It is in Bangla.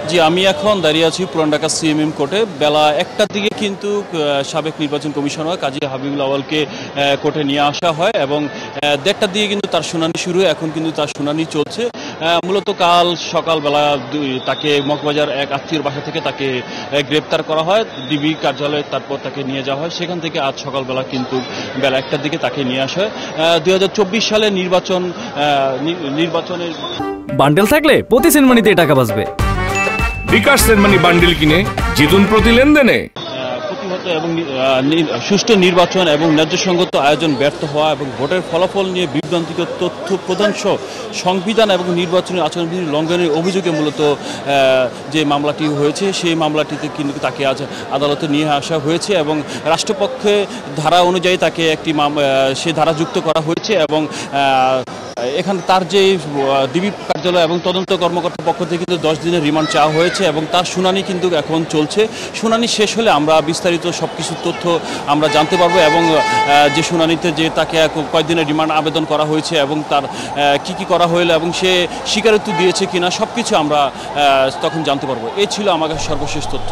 জি, আমি এখন দাঁড়িয়ে আছি পুরান ঢাকা সিএমএম কোর্টে। বেলা ১টার দিকে কিন্তু সাবেক নির্বাচন কমিশনার কাজী হাবিবুল আউয়ালকে কোর্টে নিয়ে আসা হয় এবং ১:৩০টার দিকে কিন্তু তার শুনানি শুরু। এখন কিন্তু তার শুনানি চলছে। মূলত কাল সকালবেলা তাকে মগবাজার এক আত্মীয়র বাসা থেকে তাকে গ্রেপ্তার করা হয় ডিবি কার্যালয়ে, তারপর তাকে নিয়ে যাওয়া হয়। সেখান থেকে আজ সকালবেলা কিন্তু বেলা ১টার দিকে তাকে নিয়ে আসা হয়। ২০২৪ সালে নির্বাচনের বান্ডেল থাকলে প্রতি সেনমানিতে টাকা বাঁচবে। বিকাশ সেনমানি বান্ডেল কিনে জিতুন প্রতি লেনদেনে। প্রতিহত এবং সুষ্ঠু নির্বাচন এবং ন্যায্যসঙ্গত আয়োজন ব্যর্থ হওয়া এবং ভোটের ফলাফল নিয়ে বিভ্রান্তিকর তথ্য প্রদান সহ সংবিধান এবং নির্বাচনী আচরণবিধি লঙ্ঘনের অভিযোগে মূলত যে মামলাটি হয়েছে সেই মামলাটিতে কিন্তু তাকে আজ আদালতে নিয়ে আসা হয়েছে এবং রাষ্ট্রপক্ষে ধারা অনুযায়ী তাকে একটি সে ধারা যুক্ত করা হয়েছে এবং এখানে তার যে ডিবি কার্যালয় এবং তদন্ত কর্মকর্তার পক্ষ থেকে কিন্তু 10 দিনের রিমান্ড চাওয়া হয়েছে এবং তার শুনানি কিন্তু এখন চলছে। শুনানি শেষ হলে আমরা বিস্তারিত সব কিছু তথ্য আমরা জানতে পারবো এবং যে শুনানিতে যে তাকে কয়েকদিনের রিমান্ড আবেদন করা হয়েছে এবং তার কি করা হলো এবং সে স্বীকারোক্তি দিয়েছে কিনা সব কিছু আমরা তখন জানতে পারবো। এই ছিল আমার কাছে সর্বশেষ তথ্য।